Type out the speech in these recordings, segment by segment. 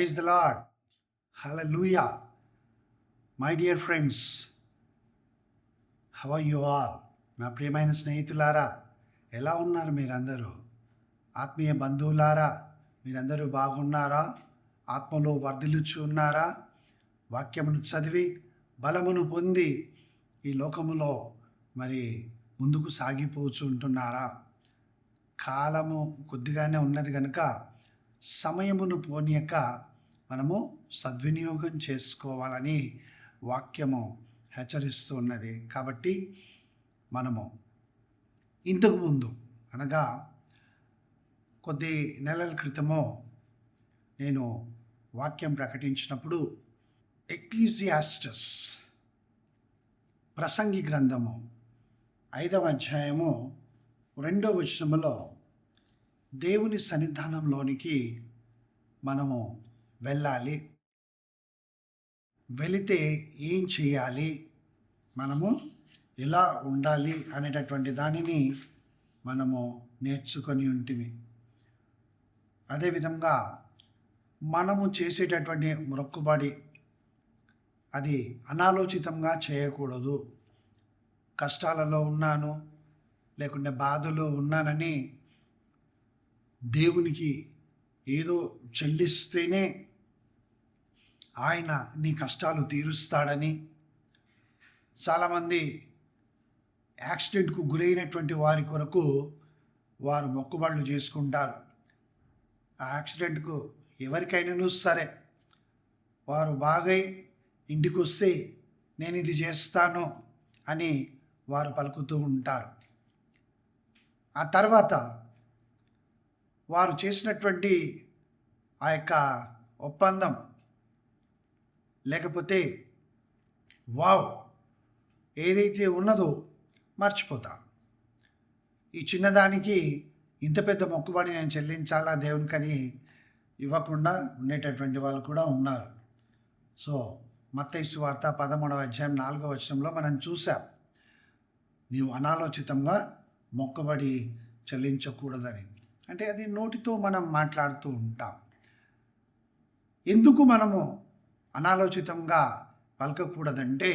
Praise the Lord. Hallelujah. My dear friends, how are you all? నా ప్రియమైన స్నేహితులారా, ఎలా ఉన్నారు మీరందరూ? ఆత్మీయ బంధువులారా, మీరందరూ బాగున్నారా? ఆత్మలో వర్ధిల్లుచు ఉన్నారా? వాక్యమును చదివి బలమును పొంది ఈ లోకములో మరి ముందుకు సాగిపోచు ఉంటున్నారా? కాలము కొద్దిగానే ఉన్నది కనుక సమయమును పోనీయక మనము సద్వినియోగం చేసుకోవాలని వాక్యము హెచ్చరిస్తూ ఉన్నది. కాబట్టి మనము ఇంతకుముందు అనగా కొద్ది నెలల క్రితము నేను వాక్యం ప్రకటించినప్పుడు ఎక్లీసియాస్టస్ ప్రసంగి గ్రంథము 5వ అధ్యాయము 2వ వచనములో దేవుని సన్నిధానంలోనికి మనము వెళ్ళాలి, వెళితే ఏం చేయాలి, మనము ఎలా ఉండాలి అనేటటువంటి దానిని మనము నేర్చుకొని ఉంటుంది. అదేవిధంగా మనము చేసేటటువంటి మొక్కుబడి అది అనాలోచితంగా చేయకూడదు. కష్టాలలో ఉన్నాను లేకుంటే బాధలో ఉన్నానని దేవునికి ఏదో చెల్లిస్తేనే ఆయన నీ కష్టాలు తీరుస్తాడని, చాలామంది యాక్సిడెంట్కు గురైనటువంటి వారి కొరకు వారు మొక్కుబడులు చేసుకుంటారు. ఆ యాక్సిడెంట్కు ఎవరికైనాను సరే వారు బాగై ఇంటికి వస్తే నేను ఇది చేస్తాను అని వారు పలుకుతూ ఉంటారు. ఆ తర్వాత వారు చేసినటువంటి ఆ యొక్క ఒప్పందం లేకపోతే వావ్ ఏదైతే ఉన్నదో మర్చిపోతారు. ఈ చిన్నదానికి ఇంత పెద్ద మొక్కుబడి నేను చెల్లించాలా దేవునికని ఇవ్వకుండా ఉండేటటువంటి వాళ్ళు కూడా ఉన్నారు. సో మత్తయి సువార్త 13వ అధ్యాయం 4వ వచనంలో మనం చూసాం, నీవు అనాలోచితంగా మొక్కుబడి చెల్లించకూడదని. అంటే అది నోటితో మనం మాట్లాడుతూ ఉంటాం. ఎందుకు మనము అనాలోచితంగా పలకకూడదంటే,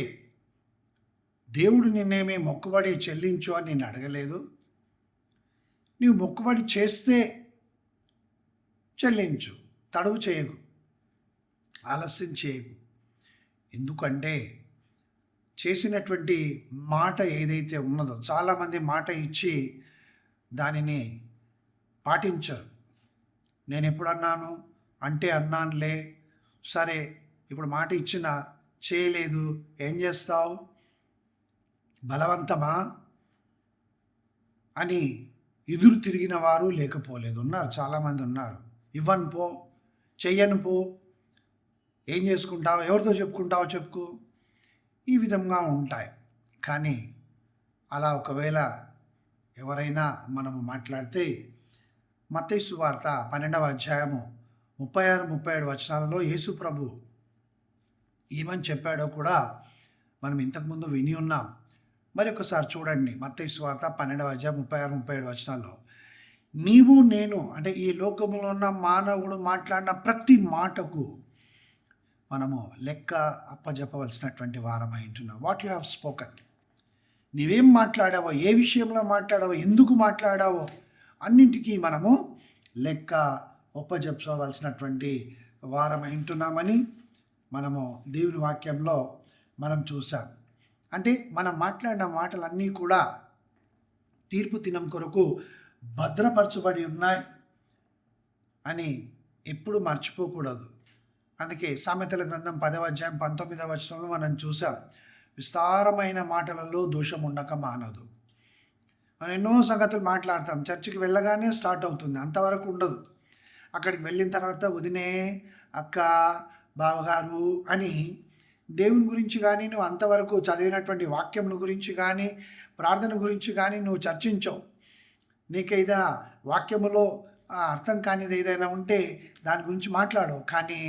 దేవుడు నిన్నేమీ మొక్కుబడి చెల్లించు అని నేను అడగలేదు. నీవు మొక్కుబడి చేస్తే చెల్లించు, తడువు చేయకు, ఆలస్యం చేయకు. ఎందుకంటే చేసినటువంటి మాట ఏదైతే ఉన్నదో, చాలామంది మాట ఇచ్చి దానిని పాటించరు. నేను ఎప్పుడు అన్నాను అంటే అన్నానులే, సరే ఇప్పుడు మాట ఇచ్చినా చేయలేదు, ఏం చేస్తావు, బలవంతమా అని ఎదురు తిరిగిన వారు లేకపోలేదు, ఉన్నారు, చాలామంది ఉన్నారు. ఇవ్వను పో, చెయ్యను పో, ఏం చేసుకుంటావు, ఎవరితో చెప్పుకుంటావో చెప్పుకో, ఈ విధంగా ఉంటాయి. కానీ అలా ఒకవేళ ఎవరైనా మనము మాట్లాడితే మత్తయి సువార్త 12వ అధ్యాయము 36-37 వచనాలలో యేసు ప్రభు ఏమని చెప్పాడో కూడా మనం ఇంతకుముందు విని ఉన్నాం. మరి ఒకసారి చూడండి, మత్తయి సువార్త 12వ అధ్యాయం 36-37 వచనాల్లో, నీవు నేను అంటే ఈ లోకంలో ఉన్న మానవుడు మాట్లాడిన ప్రతి మాటకు మనము లెక్క అప్పజెప్పవలసినటువంటి వారమై ఉంటున్నాం. వాట్ యు హ్యావ్ స్పోకన్, నీవేం మాట్లాడావో, ఏ విషయంలో మాట్లాడావో, ఎందుకు మాట్లాడావో అన్నింటికీ మనము లెక్క ఒప్పజెప్పవలసినటువంటి వారమై ఉంటున్నామని మనము దేవుని వాక్యంలో మనం చూసాం. అంటే మనం మాట్లాడిన మాటలన్నీ కూడా తీర్పు దినం కొరకు భద్రపరచబడి ఉన్నాయి అని ఎప్పుడు మర్చిపోకూడదు. అందుకే సామెతల గ్రంథం 10వ అధ్యాయం 19వ వచనంలో మనం చూసాం, విస్తారమైన మాటలలో దోషం ఉండక మానదు. మనం ఎన్నో సంగతులు మాట్లాడతాం, చర్చికి వెళ్ళగానే స్టార్ట్ అవుతుంది, అంతవరకు ఉండదు. అక్కడికి వెళ్ళిన తర్వాత వదినే, అక్క, బావగారు అని దేవుని గురించి కానీ, నువ్వు అంతవరకు చదివినటువంటి వాక్యం గురించి కానీ, ప్రార్థన గురించి కానీ నువ్వు చర్చించవు. నీకేదైనా వాక్యములో అర్థం కానిది ఏదైనా ఉంటే దాని గురించి మాట్లాడవు. కానీ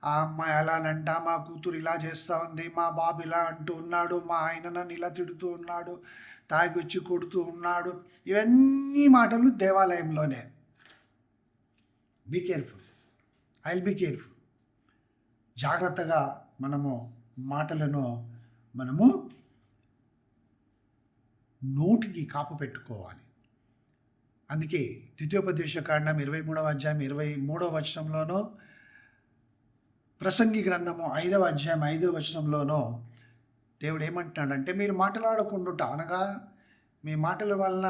ఆ అమ్మాయి అలానంట, మా కూతురు ఇలా చేస్తూ ఉంది, మా బాబు ఇలా అంటూ ఉన్నాడు, మా ఆయన నన్ను ఇలా తిడుతూ ఉన్నాడు, తాగిచ్చి కొడుతూ ఉన్నాడు, ఇవన్నీ మాటలు దేవాలయంలోనే. Be careful, I will be careful. జాగ్రత్తగా మనము మాటలను మనము నోటికి కాపు పెట్టుకోవాలి. అందుకే ద్వితీయోపదేశకాండం 23వ అధ్యాయం 23వ వచనంలోనో, ప్రసంగి గ్రంథము 5వ అధ్యాయం 5వ వచనంలోనో దేవుడు ఏమంటున్నాడంటే, మీరు మాట్లాడకుండా అనగా మీ మాటల వలన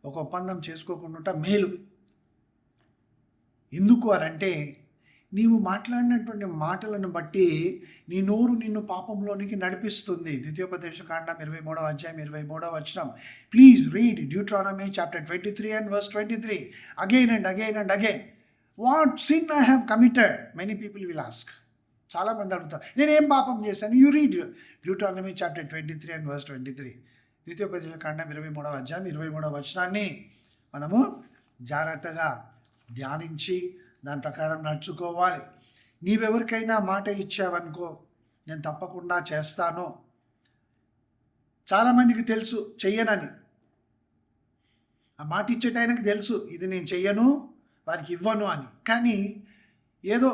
ఒక ఒప్పందం చేసుకోకుండా మేలు. ఎందుకు అనంటే, నీవు మాట్లాడినటువంటి మాటలను బట్టి నీ నోరు నిన్ను పాపంలోనికి నడిపిస్తుంది. ద్వితీయోపదేశకాండం 23వ అధ్యాయం 23వ వచనం. Please read Deuteronomy chapter 23 and verse 23 again and again and again. What sin I have committed? Many people will ask. చాలామంది అడుగుతారు, నేనేం పాపం చేశాను? You read Deuteronomy chapter 23 and verse 23. ద్వితీయోపదేశకాండం 23వ అధ్యాయం 23వ వచనాన్ని మనము జాగ్రత్తగా ధ్యానించి దాని ప్రకారం నడుచుకోవాలి. నీవెవరికైనా మాట ఇచ్చావనుకో, నేను తప్పకుండా చేస్తాను. చాలామందికి తెలుసు చెయ్యనని. ఆ మాట ఇచ్చేటానికి తెలుసు, ఇది నేను చెయ్యను, వారికి ఇవ్వను అని. కానీ ఏదో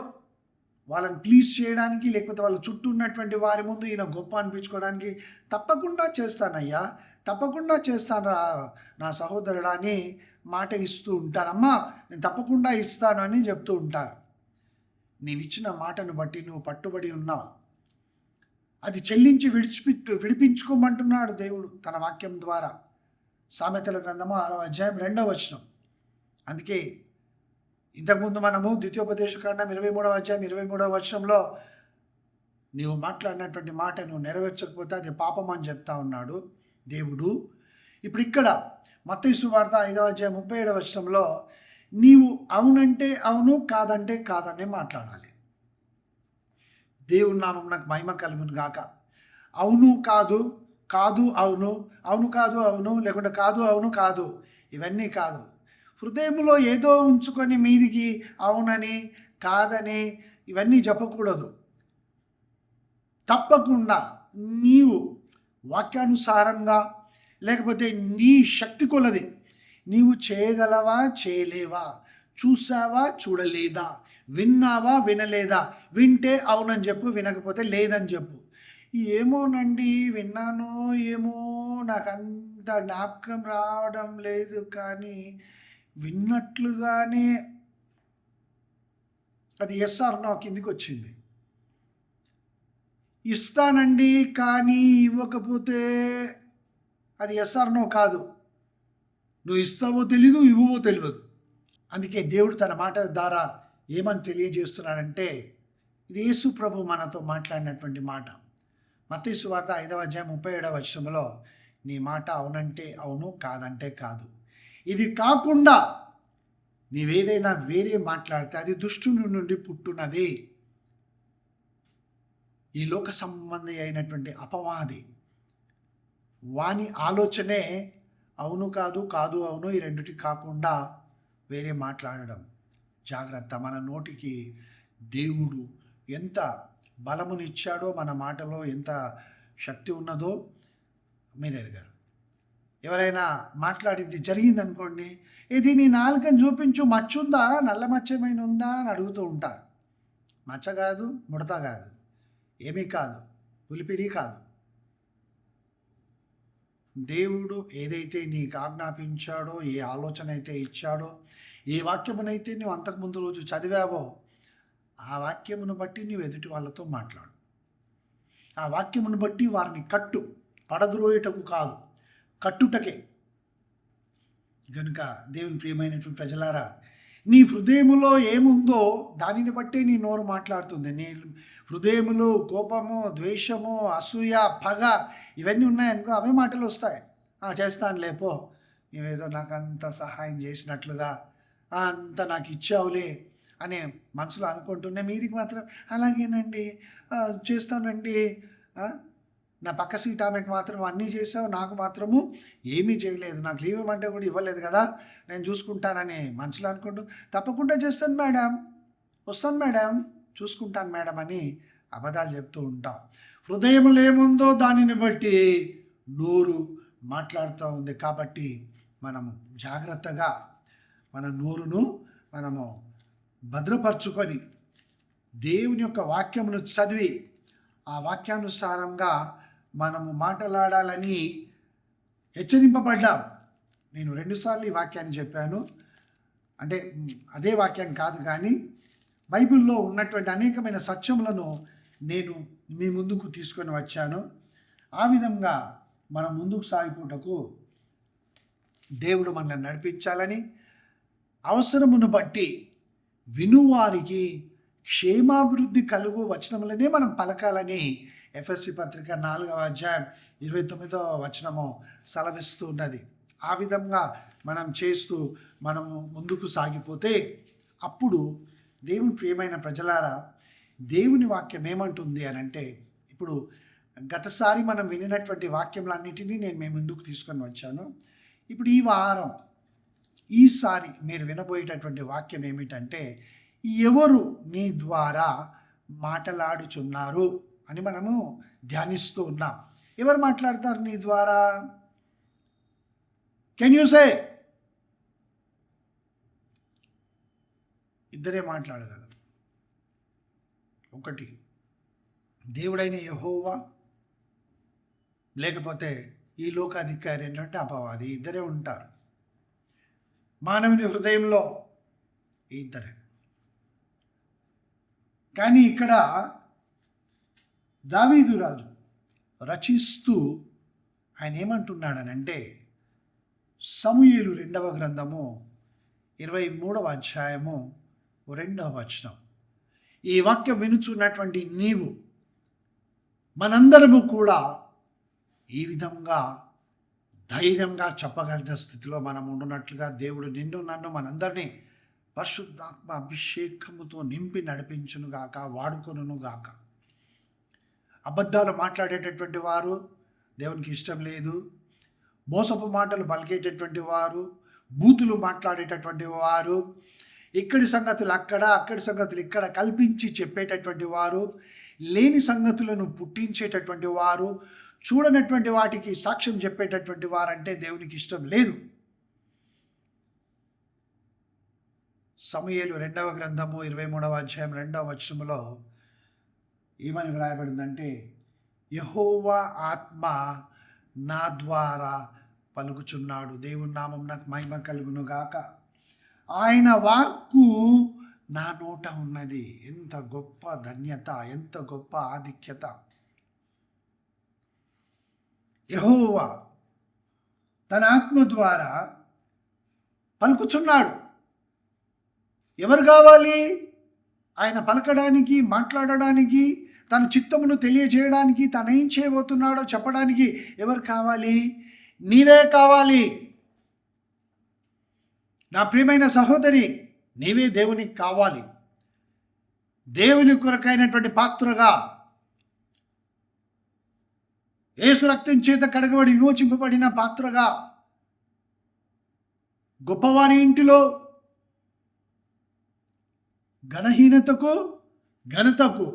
వాళ్ళని ప్లీజ్ చేయడానికి, లేకపోతే వాళ్ళ చుట్టూ ఉన్నటువంటి వారి ముందు ఈయన గొప్ప అనిపించుకోవడానికి తప్పకుండా చేస్తానయ్యా, తప్పకుండా చేస్తాను నా సహోదరుడా అని మాట ఇస్తూ ఉంటారు. అమ్మా నేను తప్పకుండా ఇస్తాను అని చెప్తూ ఉంటారు. నీవు ఇచ్చిన మాటను బట్టి నువ్వు పట్టుబడి ఉన్నావు. అది చెల్లించి విడిపించుకోమంటున్నాడు దేవుడు తన వాక్యం ద్వారా. సామెతల గ్రంథము 6వ అధ్యాయం 2వ వచనం. అందుకే ఇంతకుముందు మనము ద్వితీయోపదేశకాండం 23వ అధ్యాయం 23వ వచనంలో నీవు మాట్లాడినటువంటి మాట నువ్వు నెరవేర్చకపోతే అది పాపం అని చెప్తా ఉన్నాడు దేవుడు. ఇప్పుడు ఇక్కడ మత్తయి సువార్త 5వ అధ్యాయం 37వ వచనంలో నీవు అవునంటే అవును, కాదంటే కాదనే మాట్లాడాలి. దేవుని నామం నాకు మహిమ కలుగును గాక. అవును కాదు, కాదు అవును, అవును కాదు అవును, లేకుంటే కాదు అవును కాదు, ఇవన్నీ కాదు. హృదయంలో ఏదో ఉంచుకొని మీదికి అవునని కాదని ఇవన్నీ చెప్పకూడదు. తప్పకుండా నీవు వాక్యానుసారంగా, లేకపోతే నీ శక్తి కొలది నీవు చేయగలవా, చేయలేవా, చూసావా, చూడలేదా, విన్నావా, వినలేదా. వింటే అవునని చెప్పు, వినకపోతే లేదని చెప్పు. ఏమోనండి విన్నాను, ఏమో నాకంత జ్ఞాపకం రావడం లేదు, కానీ విన్నట్లుగానే అది ఎస్ ఆర్ నో కిందికి వచ్చింది. ఇస్తానండి కానీ ఇవ్వకపోతే అది ఎస్ ఆర్ నో కాదు. నువ్వు ఇస్తావో తెలీదు, ఇవ్వవో తెలియదు. అందుకే దేవుడు తన మాట ద్వారా ఏమని తెలియజేస్తున్నాడంటే, ఇది యేసు ప్రభు మనతో మాట్లాడినటువంటి మాట. మత్తయి సువార్త 5వ అధ్యాయం 37వ వచనంలో నీ మాట అవునంటే అవును, కాదంటే కాదు. ఇది కాకుండా నీవేదైనా వేరే మాట్లాడితే అది దుష్టుని నుండి పుట్టున్నది. ఈ లోక సంబంధి అయినటువంటి అపవాది వాని ఆలోచనే అవును కాదు, కాదు అవును, ఈ రెండిటి కాకుండా వేరే మాట్లాడడం. జాగ్రత్త. మన నోటికి దేవుడు ఎంత బలమునిచ్చాడో, మన మాటలో ఎంత శక్తి ఉన్నదో మీరు ఎరిగారు. ఎవరైనా మాట్లాడింది జరిగిందనుకోండి, ఇది నీ నాలుకని చూపించు, మచ్చ ఉందా, నల్ల మచ్చ ఏమైనా ఉందా అని అడుగుతూ ఉంటారు. మచ్చ కాదు, ముడత కాదు, ఏమీ కాదు, పులిపిరి కాదు. దేవుడు ఏదైతే నీకు ఆజ్ఞాపించాడో, ఏ ఆలోచన అయితే ఇచ్చాడో, ఏ వాక్యమునైతే నువ్వు అంతకుముందు రోజు చదివావో, ఆ వాక్యమును బట్టి నువ్వు ఎదుటి వాళ్ళతో మాట్లాడు. ఆ వాక్యమును బట్టి వారిని కట్టు, పడద్రోయుటకు కాదు, కట్టుటకే. కనుక దేవుని ప్రియమైనటువంటి ప్రజలారా, నీ హృదయములో ఏముందో దానిని బట్టే నీ నోరు మాట్లాడుతుంది. నీ హృదయములో కోపము, ద్వేషము, అసూయ, పగ ఇవన్నీ ఉన్నాయనుకో, అవే మాటలు వస్తాయి. చేస్తాను లేపో, నువ్వేదో నాకు అంత సహాయం చేసినట్లుగా, అంత నాకు ఇచ్చావులే అనే మనసులో అనుకుంటున్నా, మీదికి మాత్రం అలాగేనండి, చేస్తానండి, నా పక్క సీట్ ఆమెకు మాత్రం అన్నీ చేసావు, నాకు మాత్రము ఏమీ చేయలేదు, నాకు లీవ్ ఇవ్వమంటే కూడా ఇవ్వలేదు కదా, నేను చూసుకుంటానని మనసులో అనుకుంటూ తప్పకుండా చేస్తాను మేడం, వస్తాను మేడం, చూసుకుంటాను మేడం అని అబద్ధాలు చెప్తూ ఉంటాం. హృదయంలో ఏముందో దానిని బట్టి నోరు మాట్లాడుతూ ఉంది. కాబట్టి మనము జాగ్రత్తగా మన నోరును మనము భద్రపరచుకొని దేవుని యొక్క వాక్యమును చదివి ఆ వాక్యానుసారంగా మనము మాట్లాడాలని హెచ్చరింపబడ్డాం. నేను 2 సార్లు ఈ వాక్యాన్ని చెప్పాను. అంటే అదే వాక్యం కాదు, కానీ బైబిల్లో ఉన్నటువంటి అనేకమైన సత్యములను నేను మీ ముందుకు తీసుకొని వచ్చాను. ఆ విధంగా మనం ముందుకు సాగిపోటకు దేవుడు మనల్ని నడిపించాలని, అవసరమును బట్టి వినువారికి క్షేమాభివృద్ధి కలుగు వచనములనే మనం పలకాలని ఎఫ్ఎస్సి పత్రిక 4వ అధ్యాయం 29వ వచనము సెలవిస్తూ ఉన్నది. ఆ విధంగా మనం చేస్తూ మనము ముందుకు సాగిపోతే అప్పుడు దేవుని ప్రియమైన ప్రజలారా, దేవుని వాక్యం ఏమంటుంది అని అంటే, ఇప్పుడు గతసారి మనం వినినటువంటి వాక్యములన్నిటినీ నేను మీ ముందుకు తీసుకొని వచ్చాను. ఇప్పుడు ఈ వారం ఈసారి మీరు వినబోయేటటువంటి వాక్యం ఏమిటంటే, ఎవరు నీ ద్వారా మాట్లాడుచున్నారు అని మనము ధ్యానిస్తూ ఉన్నాం. ఎవరు మాట్లాడతారు నీ ద్వారా? Can you say? ఇద్దరే మాట్లాడగలరు. ఒకటి దేవుడైన యెహోవా, లేకపోతే ఈ లోకాధికారి ఏంటంటే అపవాది. ఇద్దరే ఉంటారు మానవుని హృదయంలో, ఇద్దరే. కానీ ఇక్కడ దావీదు రాజు రచిస్తూ ఆయన ఏమంటున్నాడనంటే, సమూయేలు 2వ గ్రంథము 23వ అధ్యాయము 2వ వచనం. ఈ వాక్యం వినుచున్నటువంటి నీవు, మనందరము కూడా ఈ విధంగా ధైర్యంగా చెప్పగలిగిన స్థితిలో మనం ఉండునట్లుగా దేవుడు నిన్ను నన్ను మనందరినీ పరిశుద్ధాత్మ అభిషేకముతో నింపి నడిపించునుగాక, వాడుకొనుగాక. అబద్ధాలు మాట్లాడేటటువంటి వారు దేవునికి ఇష్టం లేదు. మోసపు మాటలు పలికేటటువంటి వారు, బూతులు మాట్లాడేటటువంటి వారు, ఇక్కడి సంగతులు అక్కడ, అక్కడి సంగతులు ఇక్కడ కల్పించి చెప్పేటటువంటి వారు, లేని సంగతులను పుట్టించేటటువంటి వారు, చూడనటువంటి వాటికి సాక్ష్యం చెప్పేటటువంటి వారంటే దేవునికి ఇష్టం లేదు. సమూయేలు 2వ గ్రంథము 23వ అధ్యాయం 2వ వచనములో ఏమని వ్రాయబడిందంటే, యెహోవా ఆత్మ నా ద్వారా పలుకుచున్నాడు. దేవుని నామం నాకు మహిమ కలుగును గాక. ఆయన వాక్కు నా నోట ఉన్నది. ఎంత గొప్ప ధన్యత, ఎంత గొప్ప ఆధిక్యత. యెహోవా తన ఆత్మ ద్వారా పలుకుచున్నాడు. ఎవరు కావాలి ఆయన పలకడానికి, మాట్లాడడానికి, తన చిత్తమును తెలియజేయడానికి, తను ఏం చేయబోతున్నాడో చెప్పడానికి ఎవరు కావాలి? నీవే కావాలి. నా ప్రియమైన సహోదరి, నీవే దేవునికి కావాలి. దేవుని కొరకైనటువంటి పాత్రగా, యేసు రక్తం చేత కడగబడి విమోచింపబడిన పాత్రగా, గొప్పవారి ఇంటిలో ఘనహీనతకు, ఘనతకు,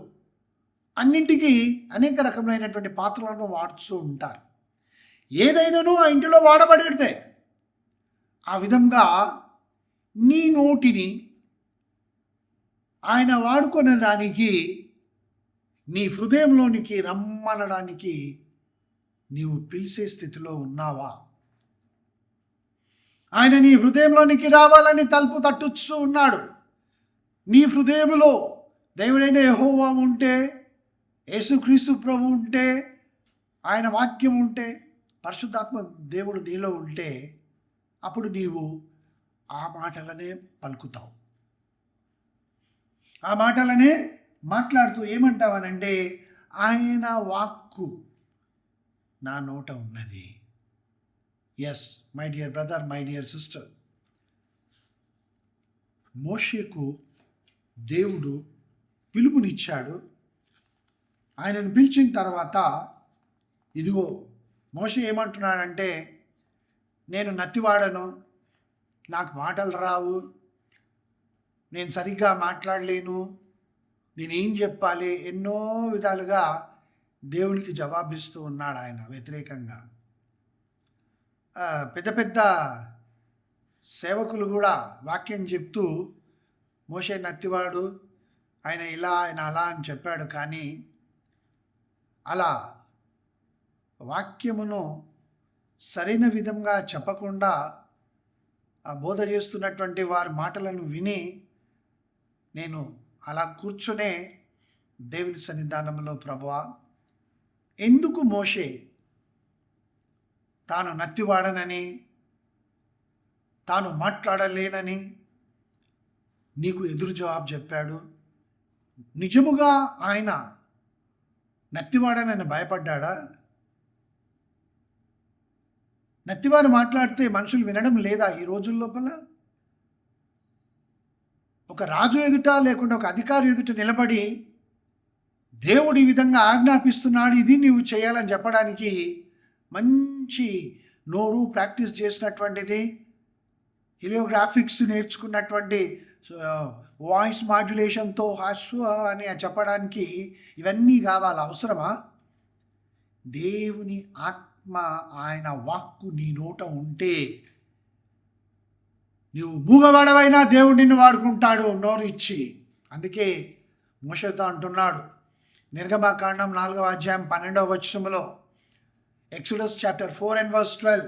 అన్నింటికీ అనేక రకమైనటువంటి పాత్రలను వాడుతూ ఉంటారు. ఏదైనాను ఆ ఇంటిలో వాడబడితే, ఆ విధంగా నీ నోటిని ఆయన వాడుకొనడానికి, నీ హృదయంలోనికి రమ్మనడానికి నీవు పిలిచే స్థితిలో ఉన్నావా? ఆయన నీ హృదయంలోనికి రావాలని తలుపు తట్టుచూ ఉన్నాడు. నీ హృదయంలో దేవుడైన యెహోవా ఉంటే, యేసుక్రీస్తు ప్రభు ఉంటే, ఆయన వాక్యం ఉంటే, పరిశుద్ధాత్మ దేవుడు నీలో ఉంటే, అప్పుడు నీవు ఆ మాటలనే పలుకుతావు. ఆ మాటలనే మాట్లాడుతూ ఏమంటావనంటే, ఆయన వాక్కు నా నోట ఉన్నది. Yes my dear brother, my dear sister, మోషేకు దేవుడు పిలుపునిచ్చాడు. ఆయనను పిలిచిన తర్వాత ఇదిగో మోషే ఏమంటున్నాడంటే, నేను నత్తివాడను, నాకు మాటలు రావు, నేను సరిగ్గా మాట్లాడలేను, నేనేం చెప్పాలి, ఎన్నో విధాలుగా దేవునికి జవాబిస్తూ ఉన్నాడు ఆయన వ్యతిరేకంగా. పెద్ద పెద్ద సేవకులు కూడా వాక్యం చెప్తూ, మోషే నత్తివాడు, ఆయన ఇలా ఆయన అలా అని చెప్పాడు. కానీ అలా వాక్యమును సరైన విధంగా చెప్పకుండా ఆ బోధ చేస్తున్నటువంటి వారి మాటలను విని నేను అలా కూర్చునే దేవుని సన్నిధానంలో, ప్రభువా, ఎందుకు మోషే తాను నత్తివాడనని, తాను మాట్లాడలేనని నీకు ఎదురు జవాబు చెప్పాడు? నిజముగా ఆయన నత్తివాడనని భయపడ్డా? నత్తివారు మాట్లాడితే మనుషులు వినడం లేదా ఈ రోజుల లోపల? ఒక రాజు ఎదుట లేకుండా ఒక అధికారి ఎదుట నిలబడి దేవుడు ఈ విధంగా ఆజ్ఞాపిస్తున్నాడు, ఇది నీవు చేయాలని చెప్పడానికి మంచి నోరు ప్రాక్టీస్ చేసినటువంటిది, హిలియోగ్రాఫిక్స్ నేర్చుకున్నటువంటి, వాయిస్ మాడ్యులేషన్తో హాస్వ అని చెప్పడానికి ఇవన్నీ కావాలి, అవసరమా? దేవుని ఆత్మ, ఆయన వాక్కు నీ నోట ఉంటే నువ్వు మూగవాడవైనా దేవుడు నిన్ను వాడుకుంటాడు నోరు ఇచ్చి. అందుకే మోషేతో అంటున్నాడు నిర్గమకాండం 4వ అధ్యాయం 12వ వచనములో, ఎక్సోడస్ చాప్టర్ 4:12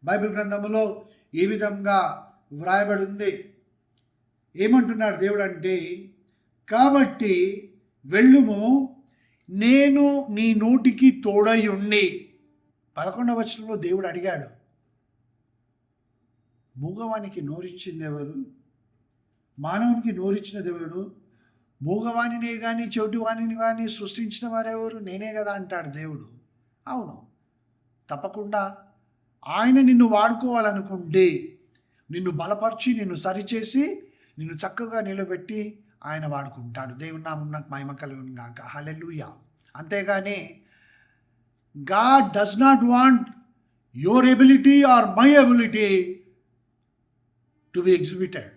బైబిల్ గ్రంథములో ఈ విధంగా వ్రాయబడి ఉంది. ఏమంటున్నాడు దేవుడు అంటే, కాబట్టి వెళ్ళుము, నేను నీ నోటికి తోడయుండి. 11వ వచనంలో దేవుడు అడిగాడు, మూగవానికి నోరిచ్చింది ఎవరు? మానవునికి నోరిచ్చినది ఎవరు? మూగవాణినే కానీ చెవిటివాణిని కానీ సృష్టించిన వారెవరు? నేనే కదా అంటాడు దేవుడు. అవును, తప్పకుండా ఆయన నిన్ను వాడుకోవాలనుకుంటే, నిన్ను బలపరిచి, నిన్ను సరిచేసి, నిన్ను చక్కగా నిలబెట్టి ఆయన వాడుకుంటాడు. దేవుని నామమున మహిమ కలుగును గాక. హల్లెలూయా. అంతేగాని God does not want your ability or my ability to be exhibited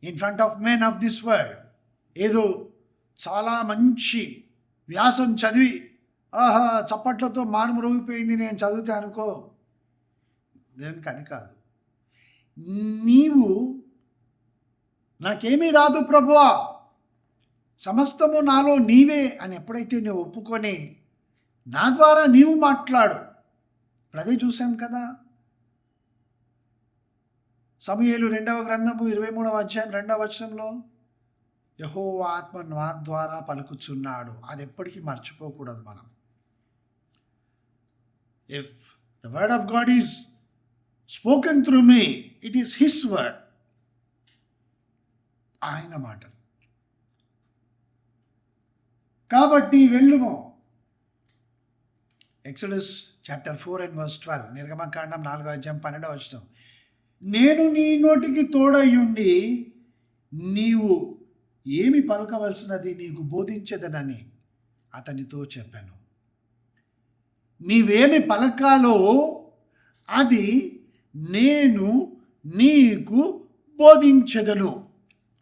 in front of men of this world. ఏదో చాలా మంచి వ్యాసం చదివి చప్పట్లతో మారుమరోగిపోయింది నేను చదివితే అనుకో, దేవునికి అది కాదు. నీవు నాకేమీ రాదు ప్రభువా, సమస్తము నాలో నీవే అని ఎప్పుడైతే నువ్వు ఒప్పుకొని నా ద్వారా నీవు మాట్లాడు. అదే చూసాం కదా, సమూయేలు 2వ గ్రంథము 23వ అధ్యాయం 2వ వచనంలో, యెహోవా ఆత్మ నా ద్వారా పలుకుచున్నాడు. అది ఎప్పటికీ మర్చిపోకూడదు మనం. If the word of God is spoken through me, it is his word, ఆయన మాట. కాబట్టి వెళ్ళుము. ఎక్సోడస్ చాప్టర్ 4:12 నిర్గమకాండం 4వ అధ్యాయం 12వ వచనం, నేను నీ నోటికి తోడయ్యుండి నీవు ఏమి పలకవలసినది నీకు బోధించదనని అతనితో చెప్పాను. నీవేమి పలకాలో అది నేను నీకు బోధించదను.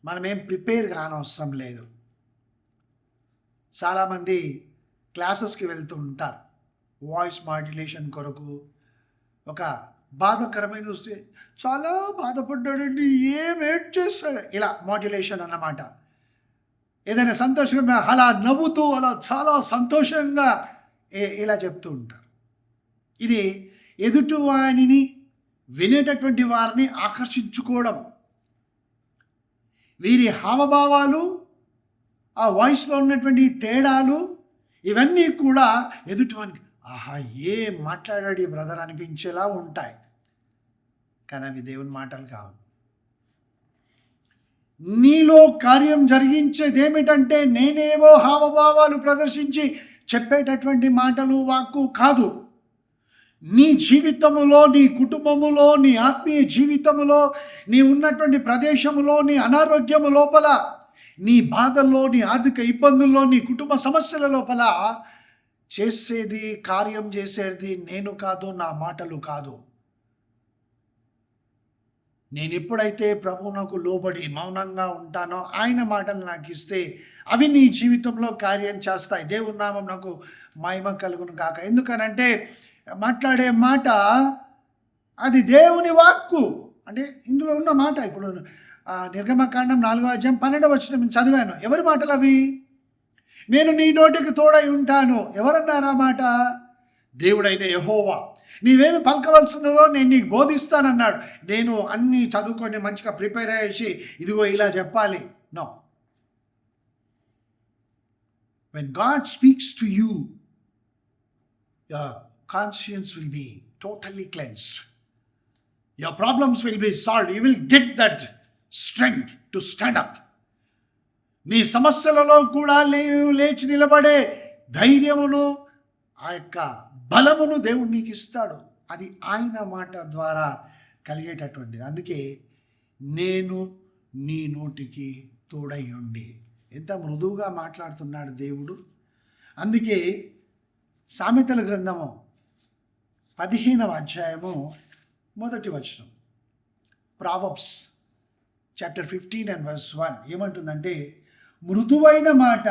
మనమేం ప్రిపేర్ కానవసరం లేదు. చాలామంది క్లాసెస్కి వెళ్తూ ఉంటారు వాయిస్ మాడ్యులేషన్ కొరకు. ఒక బాధాకరమైన వస్తే చాలా బాధపడ్డాడండి, ఏడ్ చేస్తాడు, ఇలా మాడ్యులేషన్ అన్నమాట. ఏదైనా సంతోషంగా అలా నవ్వుతూ అలా చాలా సంతోషంగా ఇలా చెప్తూ ఉంటారు. ఇది ఎదుటివాణిని, వినేటటువంటి వారిని ఆకర్షించుకోవడం. వీరి హావభావాలు, ఆ వాయిస్లో ఉన్నటువంటి తేడాలు, ఇవన్నీ కూడా ఎదుటివానికి ఆహా ఏం మాట్లాడాడు ఈ బ్రదర్ అనిపించేలా ఉంటాయి. కానీ అవి దేవుని మాటలు కావు. నీలో కార్యం జరిగించేది ఏమిటంటే నేనేవో హావభావాలు ప్రదర్శించి చెప్పేటటువంటి మాటలు, వాక్కు కాదు. నీ జీవితములో, నీ కుటుంబములో, నీ ఆత్మీయ జీవితములో, నీ ఉన్నటువంటి ప్రదేశములో, నీ అనారోగ్యము లోపల, నీ బాధల్లో, నీ ఆర్థిక ఇబ్బందుల్లో, నీ కుటుంబ సమస్యల లోపల చేసేది, కార్యం చేసేది నేను కాదు, నా మాటలు కాదు. నేను ఎప్పుడైతే ప్రభువునకు లోబడి మౌనంగా ఉంటానో, ఆయన మాటలు నాకు ఇస్తే అవి నీ జీవితంలో కార్యం చేస్తాయి. దేవుని నామం నాకు మహిమ కలుగును గాక. ఎందుకనంటే మాట్లాడే మాట అది దేవుని వాక్కు. అంటే ఇందులో ఉన్న మాట ఇప్పుడు నిర్గమకాండం 4వ అధ్యాయం 12వ వచనం చదివాను. ఎవరి మాటలు అవి? నేను నీ నోటికి తోడై ఉంటాను. ఎవరన్నారు ఆ మాట? దేవుడైన యెహోవా. నీవేమి పలకవలసిందో నేను నీకు బోధిస్తానన్నాడు. నేను అన్నీ చదువుకొని మంచిగా ప్రిపేర్ అయ్యేసి ఇదిగో ఇలా చెప్పాలి. No. When God speaks to you, your conscience will be totally cleansed. Your problems will be solved. You will get that strength to stand up. నీ సమస్యలలో కూడా లేచి నిలబడే ధైర్యమును, ఆ యొక్క బలమును దేవుడు నీకు ఇస్తాడు. అది ఆయన మాట ద్వారా కలిగేటటువంటిది. అందుకే నేను నీ నోటికి తోడై ఉండి. ఎంత మృదువుగా మాట్లాడుతున్నాడు దేవుడు. అందుకే సామెతల గ్రంథము 15వ అధ్యాయము 1వ వచనం, ప్రావర్బ్స్ చాప్టర్ 15 and verse 1 ఏమంటుందంటే, మృదువైన మాట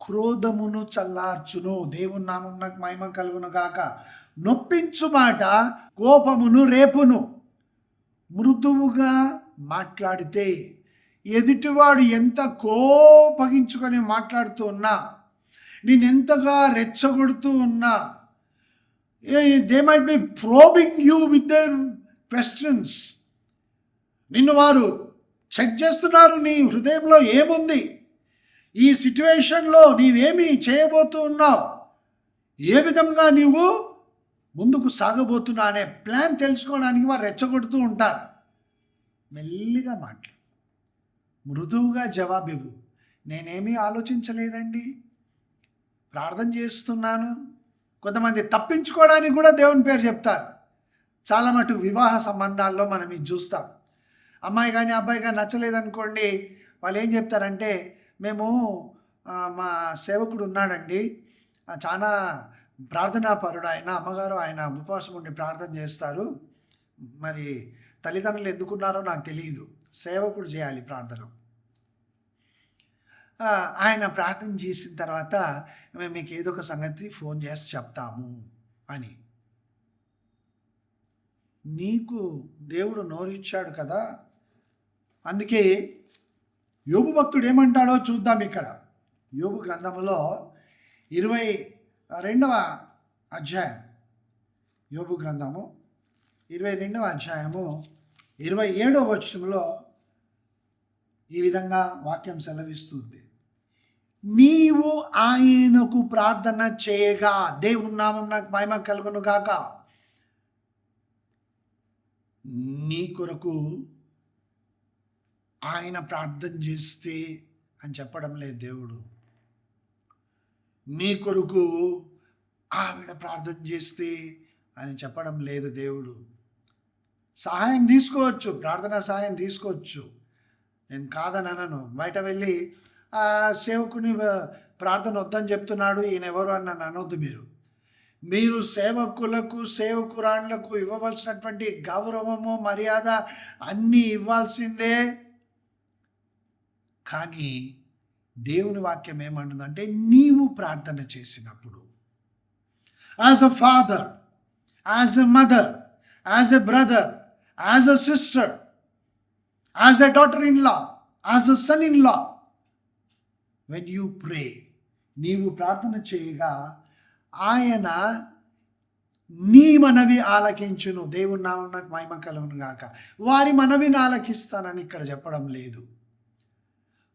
క్రోధమును చల్లార్చును. దేవుని నామం నాకు మహిమ కలుగును గాక. నొప్పించు మాట కోపమును రేపును. మృదువుగా మాట్లాడితే ఎదుటివాడు ఎంత కోపగించుకొని మాట్లాడుతూ ఉన్నా, నేనెంతగా రెచ్చగొడుతూ ఉన్నా, they might be probing you with their questions. నిన్ను వారు చెక్ చేస్తున్నారు, నీ హృదయంలో ఏముంది, ఈ సిట్యువేషన్లో నీవేమి చేయబోతూ ఉన్నావు, ఏ విధంగా నీవు ముందుకు సాగబోతున్నా అనే ప్లాన్ తెలుసుకోవడానికి వారు రెచ్చగొడుతూ ఉంటారు. మెల్లిగా మాట్లాడు, మృదువుగా జవాబివ్వు. నేనేమీ ఆలోచించలేదండి, ప్రార్థన చేస్తున్నాను. కొంతమంది తప్పించుకోవడానికి కూడా దేవుని పేరు చెప్తారు. చాలా మటుకు వివాహ సంబంధాల్లో మనం ఇది చూస్తాం. అమ్మాయి కానీ అబ్బాయి కానీ నచ్చలేదనుకోండి, వాళ్ళు ఏం చెప్తారంటే, మేము మా సేవకుడు ఉన్నాడండి, చాలా ప్రార్థనాపరుడు ఆయన, అమ్మగారు ఆయన ఉపవాసం ఉండి ప్రార్థన చేస్తారు, మరి తల్లిదండ్రులు ఎందుకున్నారో నాకు తెలియదు, సేవకుడు చేయాలి ప్రార్థన. ఆయన ప్రార్థన చేసిన తర్వాత మేము మీకు ఏదో ఒక సంగతి ఫోన్ చేసి చెప్తాము అని. నీకు దేవుడు నోరిచ్చాడు కదా. అందుకే యోబు భక్తుడు ఏమంటాడో చూద్దాం. ఇక్కడ యోబు గ్రంథములో 22వ అధ్యాయం, యోబు గ్రంథము 22వ అధ్యాయము 27వ వచనంలో ఈ విధంగా వాక్యం సెలవిస్తుంది. నీవు ఆయనకు ప్రార్థన చేయగా, దేవుని నామం నాకు మహిమ కలుగును గాక, నీ కొరకు ఆయన ప్రార్థన చేస్తే అని చెప్పడం లేదు దేవుడు. నీ కొరకు ఆవిడ ప్రార్థన చేస్తే అని చెప్పడం లేదు దేవుడు. సహాయం తీసుకోవచ్చు, ప్రార్థనా సహాయం తీసుకోవచ్చు, నేను కాదని అనను. బయట వెళ్ళి సేవకుని ప్రార్థన వద్దని చెప్తున్నాడు ఈయన ఎవరు అని నన్ను అనొద్దు. మీరు సేవకులకు సేవకురాళ్లకు ఇవ్వవలసినటువంటి గౌరవము మర్యాద అన్నీ ఇవ్వాల్సిందే. కానీ దేవుని వాక్యం ఏమంటుందంటే, నీవు ప్రార్థన చేసినప్పుడు as a father, as a mother, as a brother, as a sister, as a daughter in law, as a son in law, when you pray, నీవు ప్రార్థన చేయగా ఆయన నీ మనవి ఆలకించును. దేవుని నామం నాకు మహిమ కలుగును గాక. వారి మనవిని ఆలకిస్తానని ఇక్కడ చెప్పడం లేదు.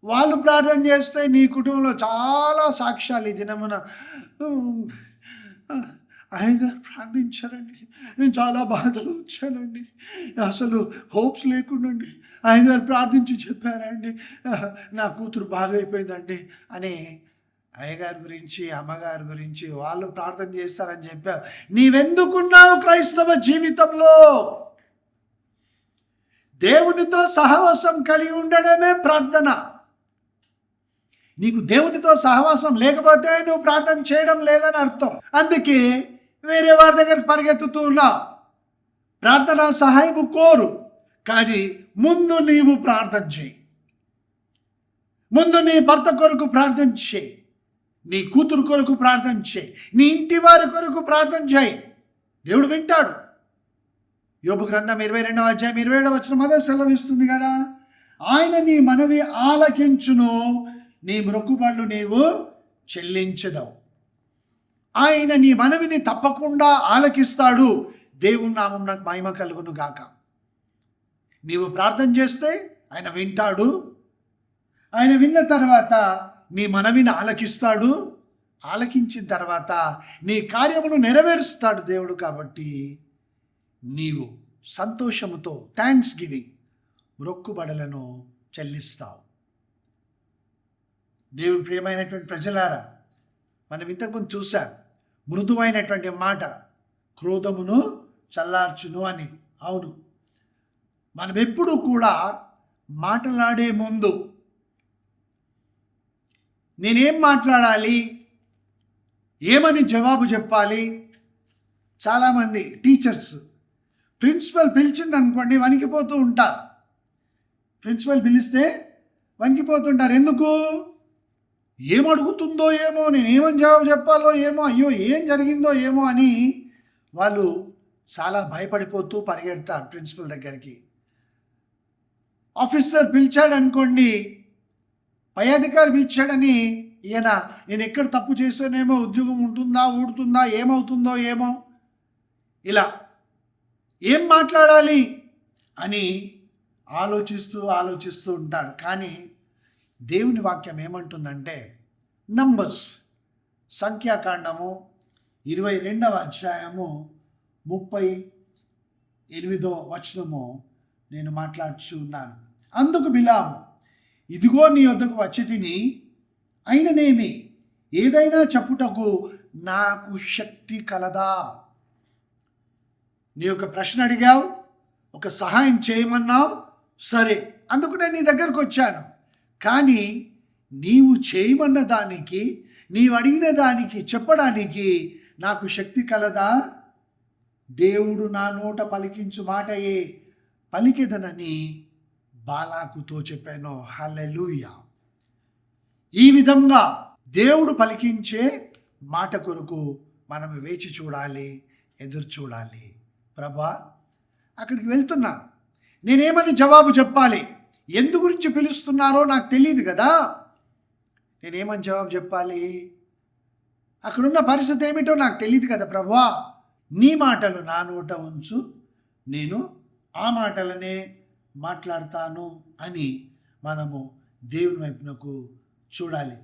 వాళ్ళు ప్రార్థన చేస్తే నీ కుటుంబంలో చాలా సాక్ష్యాలు ఈ దినమున, అయ్యగారు ప్రార్థించారండి, నేను చాలా బాధలు వచ్చానండి, అసలు హోప్స్ లేకుండండి, అయ్యగారు ప్రార్థించి చెప్పారండి, నా కూతురు బాగైపోయిందండి అని అయ్యగారి గురించి అమ్మగారి గురించి వాళ్ళు ప్రార్థన చేస్తారని చెప్పావు. నీవెందుకున్నావు క్రైస్తవ జీవితంలో? దేవునితో సహవాసం కలిగి ఉండడమే ప్రార్థన. నీకు దేవునితో సహవాసం లేకపోతే నువ్వు ప్రార్థన చేయడం లేదని అర్థం. అందుకే వేరే వారి దగ్గరికి పరిగెత్తుతూ ఉన్నావు. ప్రార్థన సహాయం కోరు, కానీ ముందు నీవు ప్రార్థన చేయి. ముందు నీ భర్త కొరకు ప్రార్థన చేయి, నీ కూతురు కొరకు ప్రార్థన చేయి, నీ ఇంటి వారి కొరకు ప్రార్థన చేయి, దేవుడు వింటాడు. యోబు గ్రంథం 22వ అధ్యాయం 27వ వచనం అదే సెలవిస్తుంది కదా. ఆయన నీ మనవి ఆలకించును, నీ మొక్కుబడులు నీవు చెల్లించదవు. ఆయన నీ మనవిని తప్పకుండా ఆలకిస్తాడు. దేవుని నామం నాకు మహిమ కలుగును గాక. నీవు ప్రార్థన చేస్తే ఆయన వింటాడు. ఆయన విన్న తర్వాత నీ మనవిని ఆలకిస్తాడు. ఆలకించిన తర్వాత నీ కార్యమును నెరవేరుస్తాడు దేవుడు. కాబట్టి నీవు సంతోషముతో థ్యాంక్స్ గివింగ్ మొక్కుబడులను చెల్లిస్తావు. దేవుని ప్రియమైనటువంటి ప్రజలారా, మనం ఇంతకుముందు చూసాం, మృదువైనటువంటి మాట క్రోధమును చల్లార్చును అని. అవును, మనం ఎప్పుడూ కూడా మాట్లాడే ముందు నేనేం మాట్లాడాలి, ఏమని జవాబు చెప్పాలి. చాలామంది టీచర్స్ ప్రిన్సిపల్ పిలిచింది అనుకోండి వణికిపోతూ ఉంటారు. ప్రిన్సిపల్ పిలిస్తే వణికిపోతుంటారు. ఎందుకు? ఏమడుగుతుందో ఏమో, నేను ఏమని జవాబు చెప్పాలో ఏమో, అయ్యో ఏం జరిగిందో ఏమో అని వాళ్ళు చాలా భయపడిపోతూ పరిగెడతారు ప్రిన్సిపల్ దగ్గరికి. ఆఫీసర్ పిలిచాడు అనుకోండి, పై అధికారి పిలిచాడని ఈయన నేను ఎక్కడ తప్పు చేసానేమో, ఉద్యోగం ఉంటుందా ఊడుతుందా, ఏమవుతుందో ఏమో, ఇలా ఏం మాట్లాడాలి అని ఆలోచిస్తూ ఉంటాడు. కానీ దేవుని వాక్యం ఏమంటుందంటే, నంబర్స్ సంఖ్యాకాండము 22వ అధ్యాయము 38వ వచనము నేను మాట్లాడుచు ఉన్నాను. అందుకు బిలాము, ఇదిగో నీ వద్దకు వచ్చి తిని అయిననేమి, ఏదైనా చెప్పుటకు నాకు శక్తి కలదా? నీ ఒక ప్రశ్న అడిగావు, ఒక సహాయం చేయమన్నావు, సరే అందుకు నేను నీ దగ్గరకు వచ్చాను. కానీ నీవు చేయమన్న దానికి, నీవు అడిగిన దానికి చెప్పడానికి నాకు శక్తి కలదా? దేవుడు నా నోట పలికించు మాటయే పలికెదనని బాలాకుతో చెప్పాను. హల్లెలూయా. ఈ విధంగా దేవుడు పలికించే మాట కొరకు మనం వేచి చూడాలి, ఎదురు చూడాలి. ప్రభా, అక్కడికి వెళ్తున్నాను, నేనేమని జవాబు చెప్పాలి? ఎందు గురించి పిలుస్తున్నారో నాకు తెలియదు కదా, నేనేమని జవాబు చెప్పాలి? అక్కడున్న పరిస్థితి ఏమిటో నాకు తెలియదు కదా ప్రభువా, నీ మాటలు నా నోట ఉంచు, నేను ఆ మాటలనే మాట్లాడతాను అని మనము దేవుని వైపునకు చూడాలి.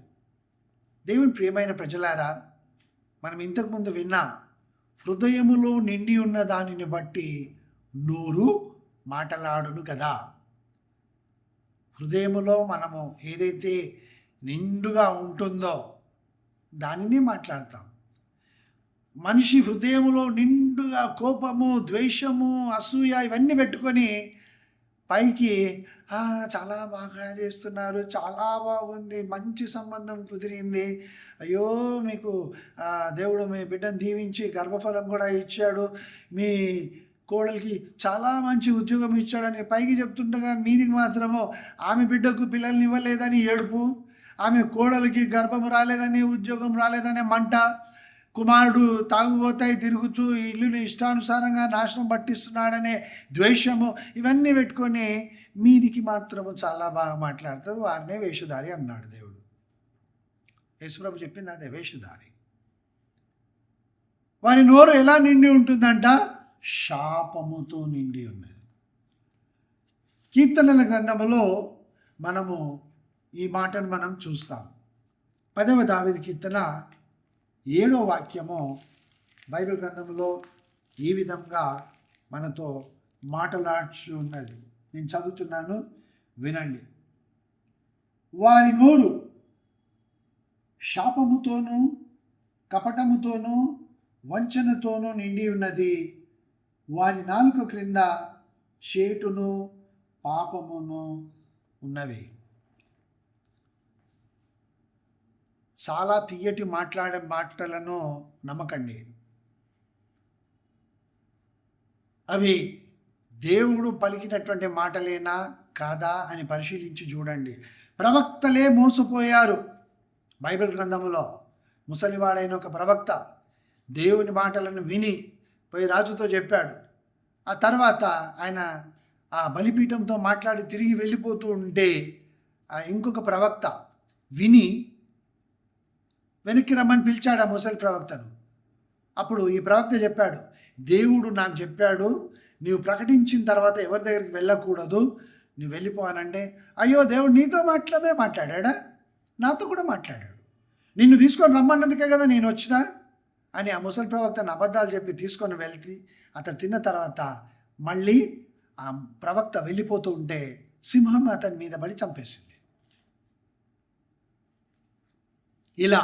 దేవుని ప్రియమైన ప్రజలారా, మనం ఇంతకుముందు విన్నాం, హృదయములో నిండి ఉన్న దానిని బట్టి నోరు మాటలాడును కదా. హృదయములో మనము ఏదైతే నిండుగా ఉంటుందో దానిని మాట్లాడతాం. మనిషి హృదయములో నిండుగా కోపము, ద్వేషము, అసూయ ఇవన్నీ పెట్టుకొని పైకి చాలా బాగా చేస్తున్నారు, చాలా బాగుంది, మంచి సంబంధం కుదిరింది, అయ్యో మీకు దేవుడు మీ బిడ్డను దీవించి గర్భఫలం కూడా ఇచ్చాడు, మీ కోడలికి చాలా మంచి ఉద్యోగం ఇచ్చాడని పైకి చెప్తుండగా మీదికి మాత్రము ఆమె బిడ్డకు పిల్లల్ని ఇవ్వలేదని ఏడుపు, ఆమె కోడలికి గర్భం రాలేదని, ఉద్యోగం రాలేదనే మంట, కుమారుడు తాగుబోతాయి తిరుగుతూ ఇల్లుని ఇష్టానుసారంగా నాశనం పట్టిస్తున్నాడనే ద్వేషము, ఇవన్నీ పెట్టుకొని మీదికి మాత్రము చాలా బాగా మాట్లాడతారు. వారినే వేషధారి అన్నాడు దేవుడు. యేసుప్రభు చెప్పింది అదే, వేషధారి. వారి నోరు ఎలా నిండి ఉంటుందంట? శాపముతో నిండి ఉన్నది. కీర్తనల గ్రంథములో మనము ఈ మాటను మనం చూస్తాం. 10వ దావీదు కీర్తన 7వ వాక్యము బైబిల్ గ్రంథంలో ఈ విధంగా మనతో మాట్లాడుచు ఉన్నది. నేను చదువుతున్నాను, వినండి. వారి నోరు శాపముతోనూ కపటముతోనూ వంచనతోనూ నిండి ఉన్నది. వారి నాలుక క్రింద చేటును పాపమును ఉన్నవి. చాలా తీయటి మాట్లాడే మాటలను నమ్మకండి. అవి దేవుడు పలికినటువంటి మాటలేనా కాదా అని పరిశీలించి చూడండి. ప్రవక్తలే మోసపోయారు. బైబిల్ గ్రంథములో ముసలివాడైన ఒక ప్రవక్త దేవుని మాటలను విని పోయి రాజుతో చెప్పాడు. ఆ తర్వాత ఆయన ఆ బలిపీఠంతో మాట్లాడి తిరిగి వెళ్ళిపోతూ ఉంటే ఇంకొక ప్రవక్త విని వెనక్కి రమ్మని పిలిచాడు ఆ ముసలి ప్రవక్తను. అప్పుడు ఈ ప్రవక్త చెప్పాడు, దేవుడు నాకు చెప్పాడు నీవు ప్రకటించిన తర్వాత ఎవరి దగ్గరికి వెళ్ళకూడదు, నువ్వు వెళ్ళిపోవానంటే, అయ్యో దేవుడు నీతో మాట్లాడా, నాతో కూడా మాట్లాడాడు, నిన్ను తీసుకొని రమ్మన్నందుకే కదా నేను వచ్చినా అని ఆ ముసలి ప్రవక్తను అబద్ధాలు చెప్పి తీసుకొని వెళ్తే అతను తిన్న తర్వాత మళ్ళీ ఆ ప్రవక్త వెళ్ళిపోతూ ఉంటే సింహం అతని మీద పడి చంపేసింది. ఇలా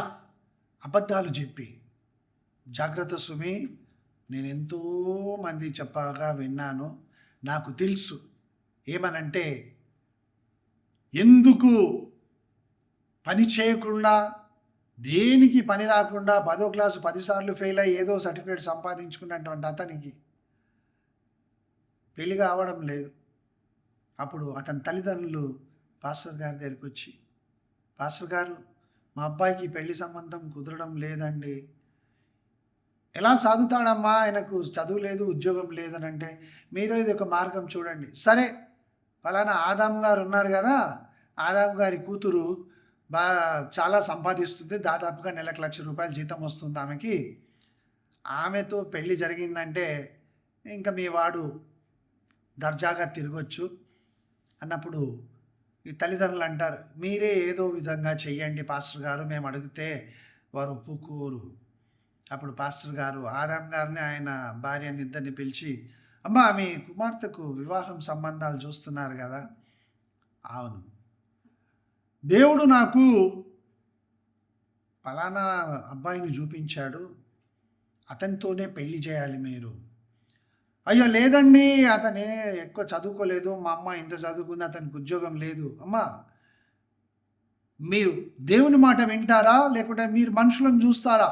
అబద్ధాలు చెప్పి, జాగ్రత్త సుమి, నేను ఎంతోమంది చెప్పగా విన్నాను, నాకు తెలుసు ఏమనంటే, ఎందుకు పని చేయకుండా, దేనికి పని రాకుండా 10వ క్లాసు 10 సార్లు ఫెయిల్ అయ్యి ఏదో సర్టిఫికేట్ సంపాదించుకున్నటువంటి అతనికి పెళ్ళి కావడం లేదు. అప్పుడు అతని తల్లిదండ్రులు పాస్టర్ గారి దగ్గరికి వచ్చి, పాస్టర్ గారు, మా అబ్బాయికి పెళ్లి సంబంధం కుదరడం లేదండి, ఎలా సాగుతాడమ్మా, ఆయనకు చదువు లేదు ఉద్యోగం లేదని అంటే, మీరు ఇది ఒక మార్గం చూడండి. సరే, ఫలానా ఆదాం గారు ఉన్నారు కదా, ఆదాం గారి కూతురు చాలా సంపాదిస్తుంది, దాదాపుగా నెలకు ₹1,00,000 జీతం వస్తుంది ఆమెకి, ఆమెతో పెళ్ళి జరిగిందంటే ఇంకా మీ వాడు దర్జాగా తిరగొచ్చు అన్నప్పుడు ఈ తల్లిదండ్రులు అంటారు, మీరే ఏదో విధంగా చెయ్యండి పాస్టర్ గారు, మేము అడిగితే వారు ఒప్పుకోరు. అప్పుడు పాస్టర్ గారు ఆదాం గారిని ఆయన భార్యని ఇద్దరిని పిలిచి, అమ్మా మీ కుమార్తెకు వివాహం సంబంధాలు చూస్తున్నారు కదా, అవును, దేవుడు నాకు ఫలానా అబ్బాయిని చూపించాడు, అతనితోనే పెళ్లి చేయాలి మీరు. అయ్యో లేదండి, అతనే ఎక్కువ చదువుకోలేదు, మా అమ్మ ఇంత చదువుకుంది, అతనికి ఉద్యోగం లేదు. అమ్మా, మీరు దేవుని మాట వింటారా లేకుంటే మీరు మనుషులను చూస్తారా,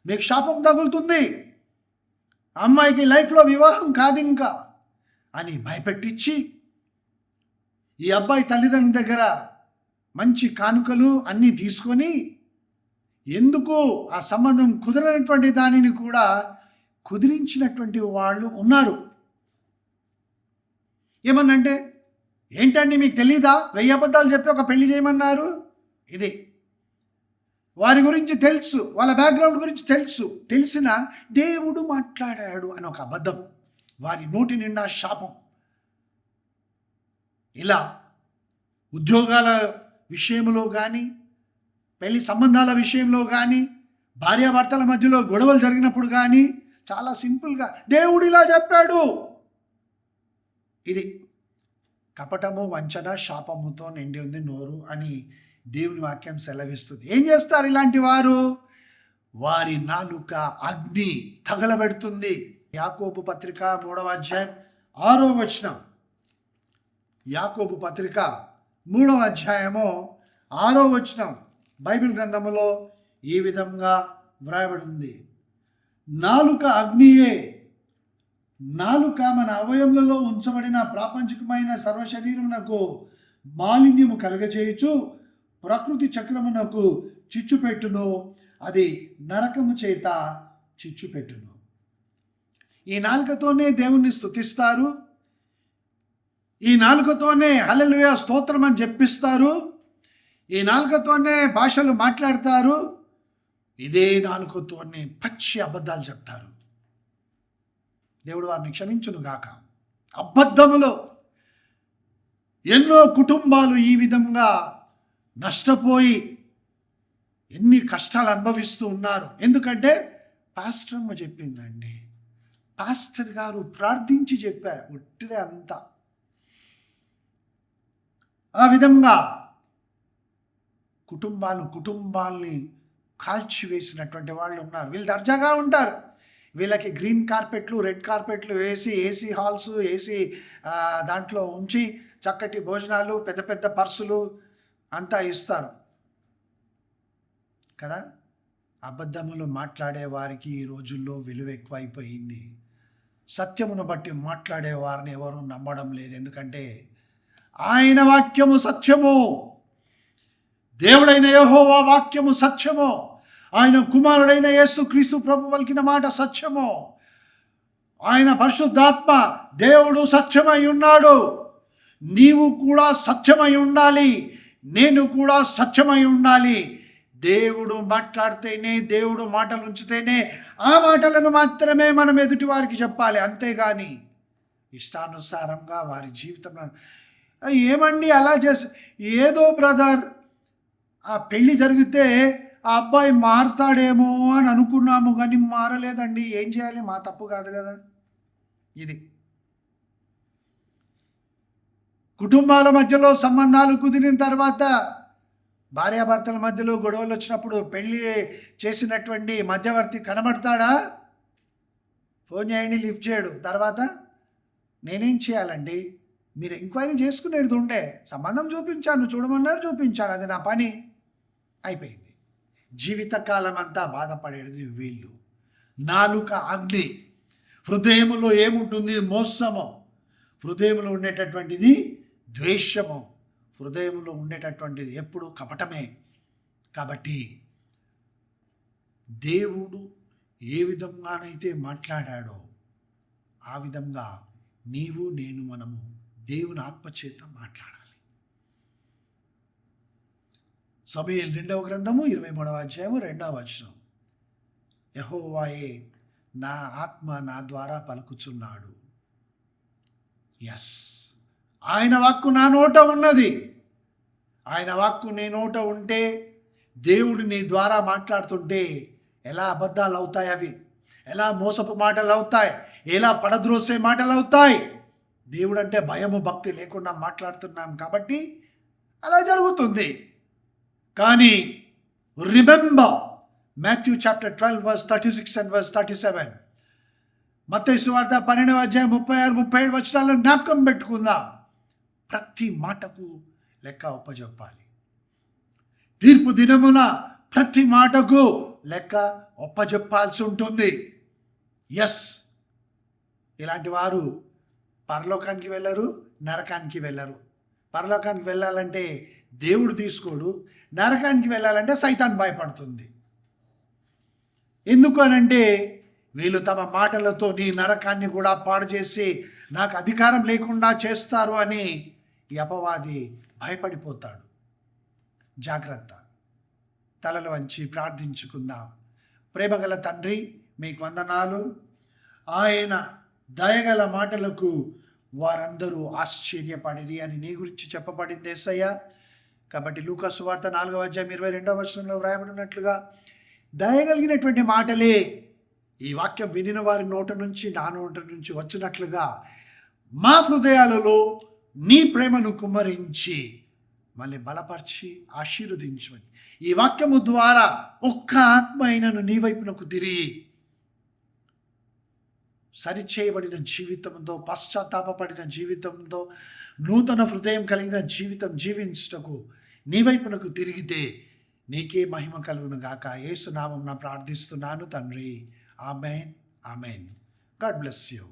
మీకు శాపం తగులుతుంది, అమ్మాయికి లైఫ్లో వివాహం కాదు ఇంకా అని భయపెట్టించి, ఈ అబ్బాయి తల్లిదండ్రుల దగ్గర మంచి కానుకలు అన్నీ తీసుకొని, ఎందుకు ఆ సంబంధం కుదరనటువంటి దానిని కూడా కుదిరించినటువంటి వాళ్ళు ఉన్నారు. ఏమన్నంటే, ఏంటండి మీకు తెలీదా, 1000 అబద్ధాలు చెప్పి ఒక పెళ్లి చేయమన్నారు, ఇది వారి గురించి తెలుసు, వాళ్ళ బ్యాక్గ్రౌండ్ గురించి తెలుసు, తెలిసిన దేవుడు మాట్లాడాడు అని ఒక అబద్ధం, వారి నోటి నిండా శాపం. ఇలా ఉద్యోగాల విషయంలో కానీ, పెళ్లి సంబంధాల విషయంలో కానీ, భార్యాభర్తల మధ్యలో గొడవలు జరిగినప్పుడు కానీ చాలా సింపుల్గా దేవుడు ఇలా చెప్పాడు. ఇది కపటము, వంచన, శాపముతో నిండి ఉంది నోరు అని దేవుని వాక్యం సెలవిస్తుంది. ఏం చేస్తారు ఇలాంటి వారు? వారి నాలుక అగ్ని తగలబెడుతుంది. యాకోబు పత్రిక 3వ అధ్యాయం 6వ వచనం. యాకోబు పత్రిక 3వ అధ్యాయము 6వ వచనం బైబిల్ గ్రంథములో ఈ విధంగా వ్రాయబడింది, నాలుక అగ్నియే, నాలుక మన అవయములలో ఉంచబడిన ప్రాపంచికమైన సర్వశరీరమునకు మాలిన్యము కలగచేయుచు ప్రకృతి చక్రమునకు చిచ్చుపెట్టును, అది నరకము చేత చిచ్చుపెట్టును. ఈ నాలుకతోనే దేవుణ్ణి స్తుతిస్తారు, ఈ నాలుకతోనే హల్లెలూయా స్తోత్రం అని చెప్పిస్తారు, ఈ నాలుకతోనే భాషలు మాట్లాడతారు, ఇదే నాలుకతోనే పచ్చి అబద్ధాలు చెప్తారు. దేవుడు వారిని క్షమించును గాక. అబద్ధములో ఎన్నో కుటుంబాలు ఈ విధంగా నష్టపోయి ఎన్ని కష్టాలు అనుభవిస్తూ ఉన్నారు. ఎందుకంటే పాస్టర్ అమ్మ చెప్పిందండి, పాస్టర్ గారు ప్రార్థించి చెప్పారు, ఒట్టిదే అంతా. ఆ విధంగా కుటుంబాల్ని కాల్చివేసినటువంటి వాళ్ళు ఉన్నారు. వీళ్ళు దర్జాగా ఉంటారు, వీళ్ళకి గ్రీన్ కార్పెట్లు, రెడ్ కార్పెట్లు వేసి, ఏసీ హాల్స్, ఏసీ దాంట్లో ఉంచి చక్కటి భోజనాలు, పెద్ద పెద్ద పర్సులు అంతా ఇస్తారు కదా. అబద్ధములు మాట్లాడే వారికి ఈ రోజుల్లో విలువ ఎక్కువైపోయింది. సత్యమును బట్టి మాట్లాడే వారిని ఎవరు నమ్మడం లేదు. ఎందుకంటే ఆయన వాక్యము సత్యము, దేవుడైన యెహోవా వాక్యము సత్యము, ఆయన కుమారుడైన యేసుక్రీస్తు ప్రభు పలికిన మాట సత్యము. ఆయన పరిశుద్ధాత్మ దేవుడు సత్యమై ఉన్నాడు. నీవు కూడా సత్యమై ఉండాలి, నేను కూడా సత్యమై ఉండాలి. దేవుడు మాట్లాడితేనే, దేవుడు మాటలు ఉంచితేనే ఆ మాటలను మాత్రమే మనం ఎదుటి వారికి చెప్పాలి. అంతేగాని ఇష్టానుసారంగా వారి జీవితంలో ఏమండి అలా చేసి ఏదో బ్రదర్ ఆ పెళ్ళి జరిగితే ఆ అబ్బాయి మారతాడేమో అని అనుకున్నాము, కానీ మారలేదండి. ఏం చేయాలి? మా తప్పు కాదు కదా ఇది. కుటుంబాల మధ్యలో సంబంధాలు కుదిరిన తర్వాత భార్యాభర్తల మధ్యలో గొడవలు వచ్చినప్పుడు పెళ్ళి చేసినటువంటి మధ్యవర్తి కనబడతాడా? ఫోన్ చేయండి, లిఫ్ట్ చేయడు. తర్వాత నేనేం చేయాలండి? మీరు ఎంక్వైరీ చేసుకునేది ఉండే. సంబంధం చూపించాను, చూడమన్నారు, చూపించాను, అది నా పని అయిపోయింది. జీవితకాలం అంతా బాధపడేది వీళ్ళు. నాలుక అగ్ని. హృదయములో ఏముంటుంది? మోసము. హృదయంలో ఉండేటటువంటిది ద్వేషము. హృదయంలో ఉండేటటువంటిది ఎప్పుడు కపటమే. కాబట్టి దేవుడు ఏ విధంగానైతే మాట్లాడాడో ఆ విధంగా నీవు నేను మనము దేవుని ఆత్మచేత మాట్లాడాలి. సమూయేలు 2వ గ్రంథము 23వ అధ్యాయము 2వ వచనం. యెహోవాయే నా ఆత్మ నా ద్వారా పలుకుచున్నాడు. ఎస్, ఆయన వాక్కు నా నోట ఉన్నది. ఆయన వాక్కు నీ నోట ఉంటే, దేవుడు నీ ద్వారా మాట్లాడుతుంటే ఎలా అబద్ధాలు అవుతాయి? అవి ఎలా మోసపు మాటలు అవుతాయి? ఎలా పడద్రోసే మాటలు అవుతాయి? దేవుడు అంటే భయము భక్తి లేకుండా మాట్లాడుతున్నాం కాబట్టి అలా జరుగుతుంది. కానీ remember Matthew chapter 12 verse 36 and verse 37. మత్తయి సువార్త 12వ అధ్యాయం 36, 37 వచనాలను జ్ఞాపకం పెట్టుకుందాం. ప్రతి మాటకు లెక్క ఒప్పజెప్పాలి. తీర్పు దినమున ప్రతి మాటకు లెక్క ఒప్పజెప్పాల్సి ఉంటుంది. ఎస్, ఇలాంటి వారు పరలోకానికి వెళ్ళరు, నరకానికి వెళ్ళరు. పరలోకానికి వెళ్ళాలంటే దేవుడు తీసుకోడు, నరకానికి వెళ్ళాలంటే సైతాన్ భయపడుతుంది. ఎందుకు అనంటే వీళ్ళు తమ మాటలతో నీ నరకాన్ని కూడా పాడు చేసి నాకు అధికారం లేకుండా చేస్తారు అని ఈ అపవాది భయపడిపోతాడు. జాగ్రత్త. తలలు వంచి ప్రార్థించుకుందాం. ప్రేమగల తండ్రి, మీకు వందనాలు. ఆయన దయగల మాటలకు వారందరూ ఆశ్చర్యపడిరి అని నీ గురించి చెప్పబడింది యేసయ్య. కాబట్టి లూకా సువార్త 4వ అధ్యాయం 22వ వచనంలో వ్రాయబడినట్లుగా దయగలిగినటువంటి మాటలే ఈ వాక్యం వినిన వారి నోట నుంచి, నా నోట నుంచి వచ్చినట్లుగా మా హృదయాలలో నీ ప్రేమను కుమ్మరించి మళ్ళీ బలపరిచి ఆశీర్వదించమని, ఈ వాక్యము ద్వారా ఒక్క ఆత్మ అయినను నీ వైపునకు తిరిగి సరిచేయబడిన జీవితంతో, పశ్చాత్తాపడిన జీవితంతో, నూతన హృదయం కలిగిన జీవితం జీవించుటకు నీ వైపునకు తిరిగితే నీకే మహిమ కలుగును గాక. యేసు నామమున ప్రార్థిస్తున్నాను తండ్రి. Amen, amen. God bless you.